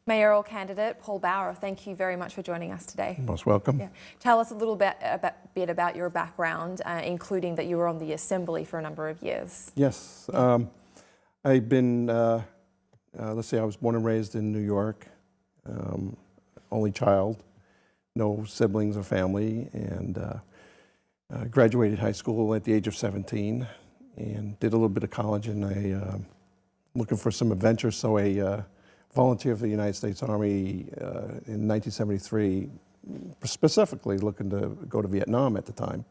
Mayoral candidate Paul Bauer, thank you very much for joining us today. Most welcome. Yeah. Tell us a little bit about your background, including that you were on the Assembly for a number of years. Yes. I've been, let's see, I was born and raised in New York, only child, no siblings or family, and graduated high school at the age of 17 and did a little bit of college, and I looking for some adventure, so I volunteered for the United States Army in 1973, specifically looking to go to Vietnam at the time.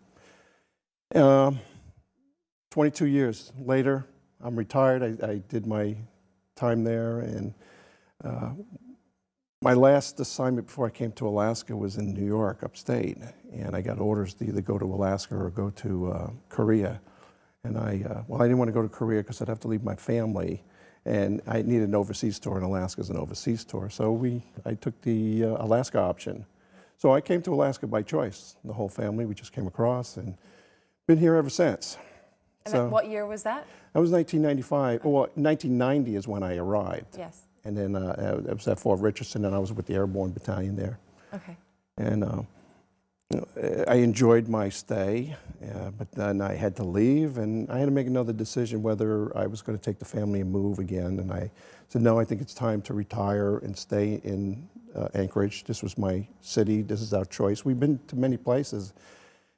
22 years later, I'm retired. I did my time there, and my last assignment before I came to Alaska was in New York, upstate, and I got orders to either go to Alaska or go to Korea. And I didn't want to go to Korea because I'd have to leave my family, and I needed an overseas tour, and Alaska's an overseas tour. So I took the Alaska option. So I came to Alaska by choice. The whole family, we just came across and been here ever since. And so, what year was that? That was 1995. Well, 1990 is when I arrived. Yes. And then I was at Fort Richardson, and I was with the Airborne Battalion there. Okay. And I enjoyed my stay, but then I had to leave, and I had to make another decision whether I was going to take the family and move again. And I said, no, I think it's time to retire and stay in Anchorage. This was my city. This is our choice. We've been to many places,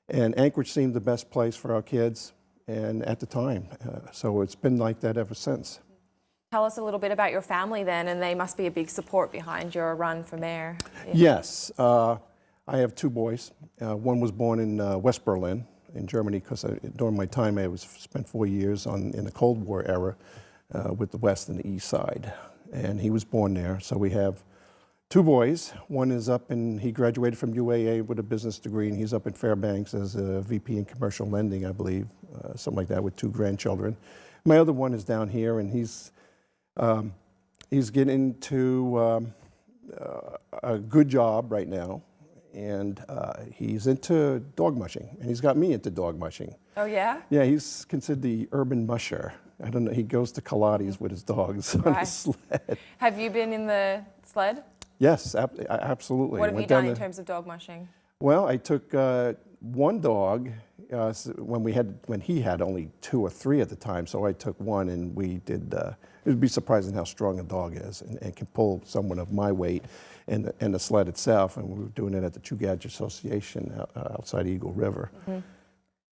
and Anchorage seemed the best place for our kids, and at the time. So it's been like that ever since. Tell us a little bit about your family then, and they must be a big support behind your run for mayor. Yeah. Yes. I have two boys. One was born in West Berlin in Germany, because during my time I spent 4 years in the Cold War era with the West and the East side, and he was born there. So we have two boys. One is he graduated from UAA with a business degree, and he's up in Fairbanks as a VP in commercial lending, I believe, something like that, with two grandchildren. My other one is down here, and he's getting into a good job right now. And he's into dog mushing, and he's got me into dog mushing. Oh, yeah? Yeah, he's considered the urban musher. I don't know, he goes to Pilates with his dogs on the sled. Have you been in the sled? Yes, absolutely. What have you done in terms of dog mushing? Well, I took one dog when he had only 2 or 3 at the time, so I took one, and we did, it would be surprising how strong a dog is and can pull someone of my weight and the sled itself, and we were doing it at the Chugach Association outside Eagle River. Mm-hmm.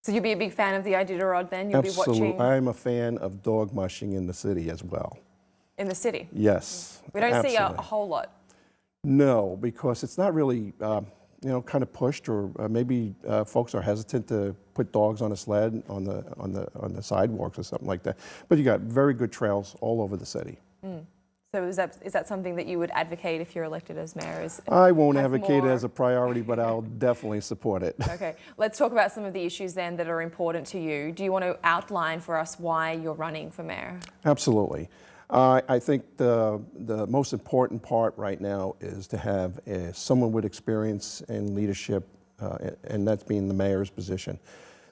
So you'd be a big fan of the Iditarod then? You'll Absolutely. Be watching... I'm a fan of dog mushing in the city as well. In the city? Yes. We don't see a whole lot. No, because it's not really, kind of pushed, or maybe folks are hesitant to put dogs on a sled on the sidewalks or something like that. But you got very good trails all over the city. Mm. So is that something that you would advocate if you're elected as mayor? I won't advocate it as a priority, but I'll definitely support it. Okay, let's talk about some of the issues then that are important to you. Do you want to outline for us why you're running for mayor? Absolutely. I think the most important part right now is to have someone with experience and leadership, and that's being the mayor's position.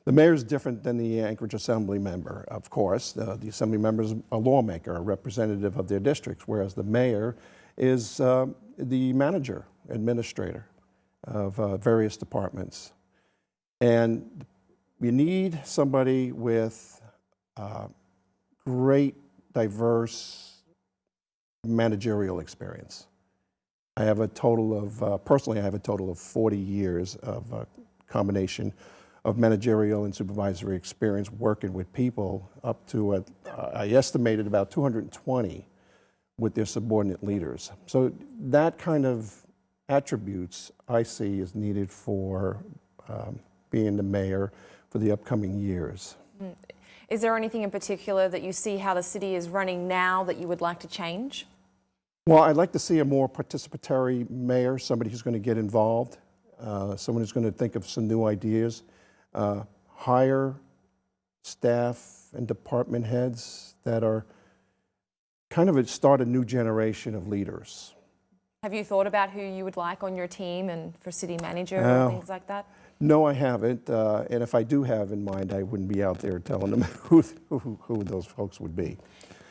The mayor is different than the Anchorage Assembly member, of course. The Assembly member is a lawmaker, a representative of their districts, whereas the mayor is the manager, administrator of various departments. And you need somebody with great, diverse managerial experience. I have a total of, personally, I have a total of 40 years of a combination of managerial and supervisory experience working with people, up to, I estimated about 220 with their subordinate leaders. So that kind of attributes I see is needed for being the mayor for the upcoming years. Is there anything in particular that you see how the city is running now that you would like to change? Well, I'd like to see a more participatory mayor, somebody who's going to get involved, someone who's going to think of some new ideas, hire staff and department heads that are kind of start a new generation of leaders. Have you thought about who you would like on your team and for city manager and things like that? No, I haven't. And if I do have in mind, I wouldn't be out there telling them who those folks would be.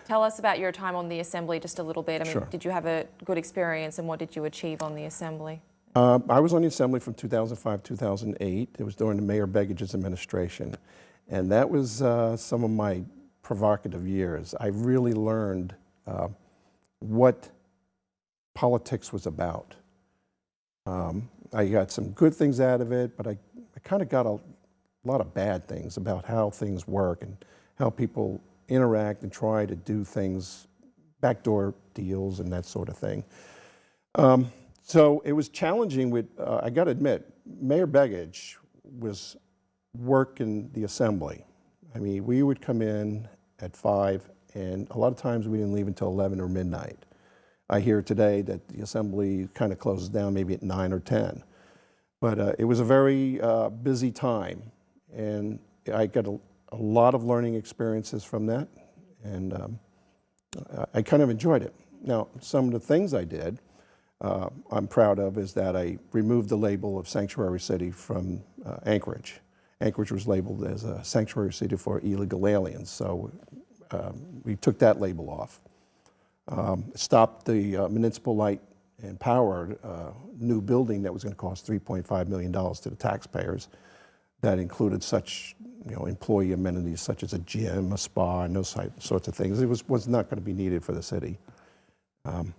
Tell us about your time on the Assembly just a little bit. I mean, Sure. did you have a good experience and what did you achieve on the Assembly? I was on the Assembly from 2005 2008. It was during the Mayor Beggage's administration. And that was some of my provocative years. I really learned what politics was about. I got some good things out of it, but I kind of got a lot of bad things about how things work and how people interact and try to do things, backdoor deals and that sort of thing. So it was challenging with, I got to admit, Mayor Beggage was working the Assembly. I mean, we would come in at 5, and a lot of times we didn't leave until 11 or midnight. I hear today that the Assembly kind of closes down maybe at 9 or 10. But it was a very busy time, and I got a lot of learning experiences from that, and I kind of enjoyed it. Now, some of the things I did, I'm proud of, is that I removed the label of sanctuary city from Anchorage. Anchorage was labeled as a sanctuary city for illegal aliens, so we took that label off. Stopped the municipal light and power new building that was going to cost $3.5 million to the taxpayers. That included such, employee amenities such as a gym, a spa, and those sorts of things. It was not going to be needed for the city. And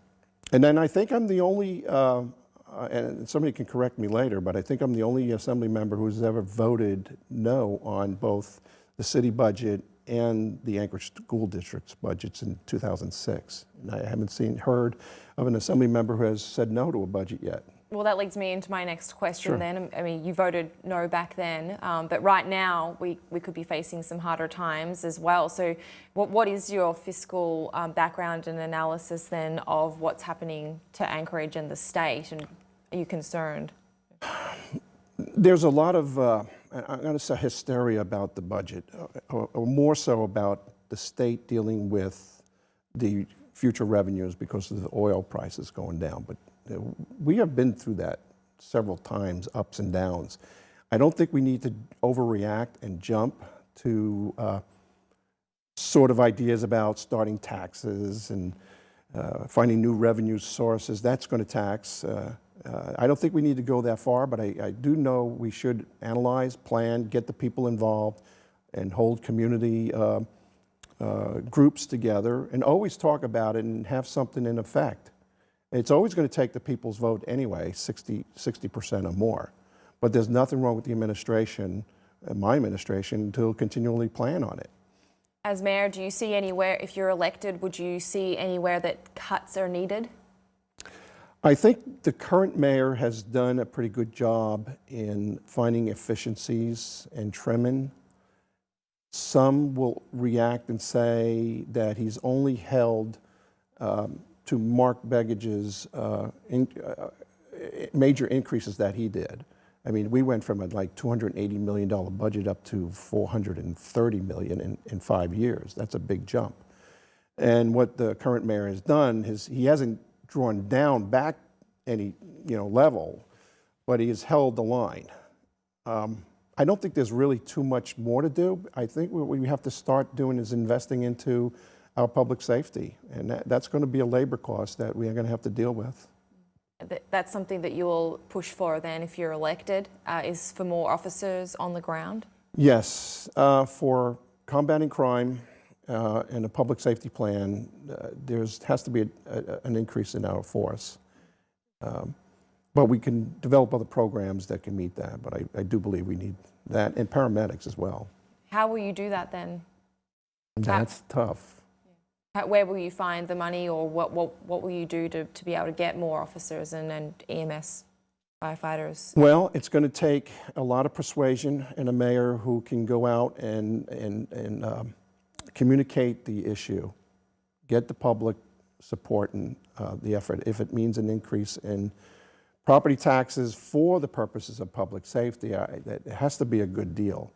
then I think I'm the only, and somebody can correct me later, but I think I'm the only Assembly member who's ever voted no on both the city budget and the Anchorage School District's budgets in 2006. And I haven't heard of an Assembly member who has said no to a budget yet. Well, that leads me into my next question. Sure. Then. I mean, you voted no back then, but right now we could be facing some harder times as well. So what is your fiscal background and analysis then of what's happening to Anchorage and the state, and are you concerned? There's a lot of, I'm going to say, hysteria about the budget, or more so about the state dealing with the future revenues because of the oil prices going down. But we have been through that several times, ups and downs. I don't think we need to overreact and jump to sort of ideas about starting taxes and finding new revenue sources. That's going to tax. I don't think we need to go that far, but I do know we should analyze, plan, get the people involved, and hold community groups together, and always talk about it and have something in effect. It's always going to take the people's vote anyway, 60% or more. But there's nothing wrong with the administration, my administration, to continually plan on it. As mayor, do you see anywhere, if you're elected, would you see anywhere that cuts are needed? I think the current mayor has done a pretty good job in finding efficiencies and trimming. Some will react and say that he's only held to Mark Beggage's major increases that he did. I mean, we went from a like $280 million budget up to $430 million in 5 years. That's a big jump. And what the current mayor has done is he hasn't drawn down back any level, but he has held the line. I don't think there's really too much more to do. I think what we have to start doing is investing into our public safety, and that's going to be a labor cost that we are going to have to deal with. That's something that you'll push for then if you're elected, is for more officers on the ground? Yes, for combating crime and a public safety plan, there has to be an increase in our force. But we can develop other programs that can meet that, but I do believe we need that, and paramedics as well. How will you do that then? That's tough. Where will you find the money, or what will you do to be able to get more officers and EMS firefighters? Well, it's going to take a lot of persuasion and a mayor who can go out and communicate the issue, get the public support in the effort. If it means an increase in property taxes for the purposes of public safety, it has to be a good deal.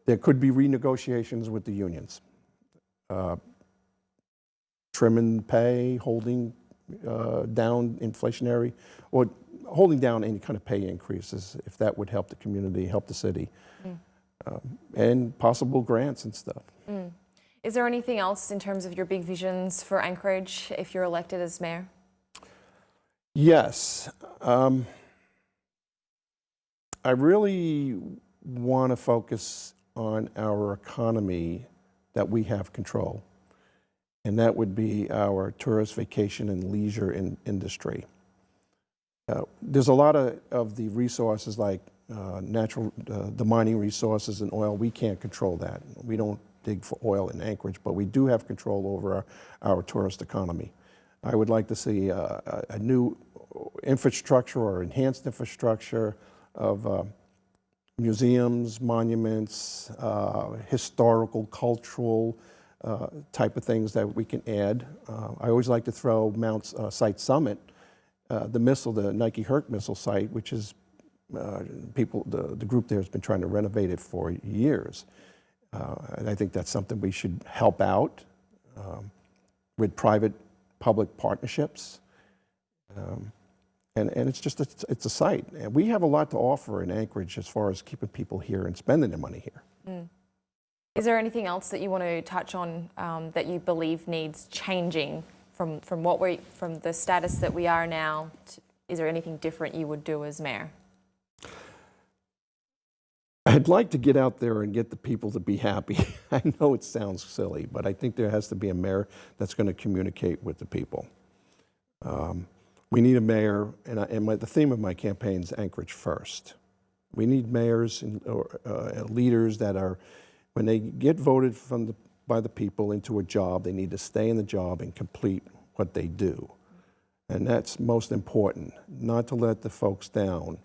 There could be renegotiations with the unions. Trimming pay, holding down inflationary, or holding down any kind of pay increases, if that would help the community, help the city, and possible grants and stuff. Is there anything else in terms of your big visions for Anchorage if you're elected as mayor? Yes. I really want to focus on our economy that we have control, and that would be our tourist, vacation, and leisure industry. There's a lot of the resources like the mining resources and oil. We can't control that. We don't dig for oil in Anchorage, but we do have control over our tourist economy. I would like to see a new infrastructure or enhanced infrastructure of museums, monuments, historical, cultural type of things that we can add. I always like to throw Site Summit, the Nike Herc missile site, which is the group there has been trying to renovate it for years. And I think that's something we should help out with private-public partnerships. And it's just, it's a site. And we have a lot to offer in Anchorage as far as keeping people here and spending their money here. Mm. Is there anything else that you want to touch on that you believe needs changing from the status that we are now? Is there anything different you would do as mayor? I'd like to get out there and get the people to be happy. I know it sounds silly, but I think there has to be a mayor that's going to communicate with the people. We need a mayor, and the theme of my campaign is Anchorage First. We need mayors and leaders that are, when they get voted by the people into a job, they need to stay in the job and complete what they do. And that's most important, not to let the folks down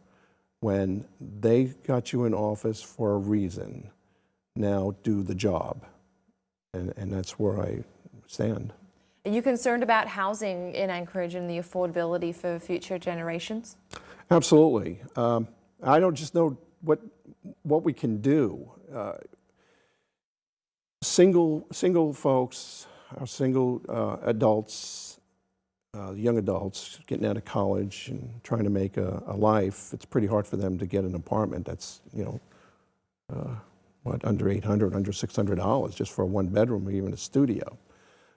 when they got you in office for a reason. Now do the job. And that's where I stand. Are you concerned about housing in Anchorage and the affordability for future generations? Absolutely. I don't just know what we can do. Single folks, or single adults, young adults getting out of college and trying to make a life, it's pretty hard for them to get an apartment that's, under $800, under $600 just for a one bedroom or even a studio.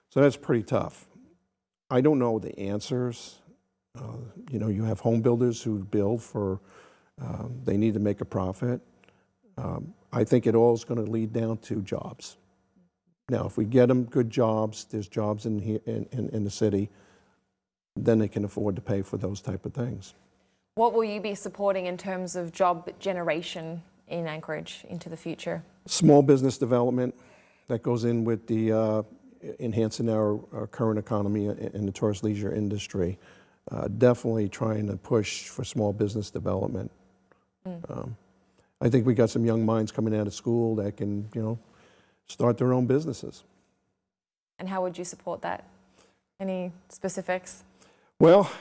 So that's pretty tough. I don't know the answers. You have home builders who build for, they need to make a profit. I think it all is going to lead down to jobs. Now, if we get them good jobs, there's jobs in here in the city, then they can afford to pay for those type of things. What will you be supporting in terms of job generation in Anchorage into the future? Small business development that goes in with the enhancing our current economy in the tourist leisure industry. Definitely trying to push for small business development. I think we got some young minds coming out of school that can, start their own businesses. And how would you support that? Any specifics? Well,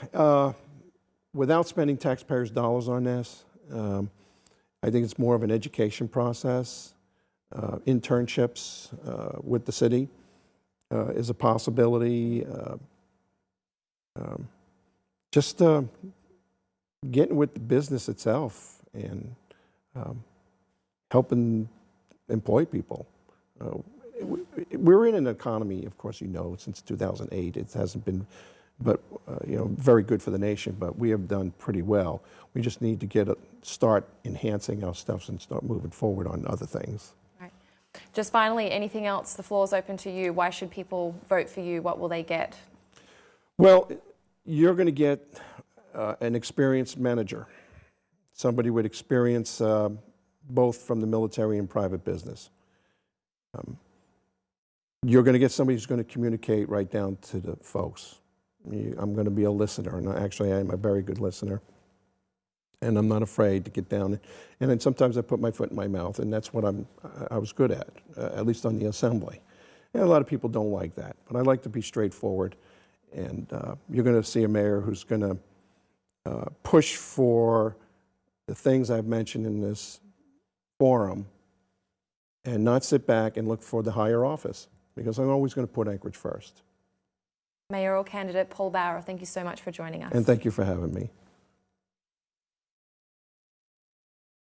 without spending taxpayers' dollars on this, I think it's more of an education process. Internships with the city is a possibility. Just getting with the business itself and helping employ people. We're in an economy, of course, since 2008. It hasn't been, but very good for the nation. But we have done pretty well. We just need to start enhancing our stuff and start moving forward on other things. Right. Just finally, anything else? The floor is open to you. Why should people vote for you? What will they get? Well, you're going to get an experienced manager, somebody with experience both from the military and private business. You're going to get somebody who's going to communicate right down to the folks. I'm going to be a listener, and actually I am a very good listener. And I'm not afraid to get down. And then sometimes I put my foot in my mouth, and that's what I was good at least on the assembly. And a lot of people don't like that, but I like to be straightforward. And you're going to see a mayor who's going to push for the things I've mentioned in this forum and not sit back and look for the higher office, because I'm always going to put Anchorage first. Mayoral candidate Paul Bauer, thank you so much for joining us. And thank you for having me.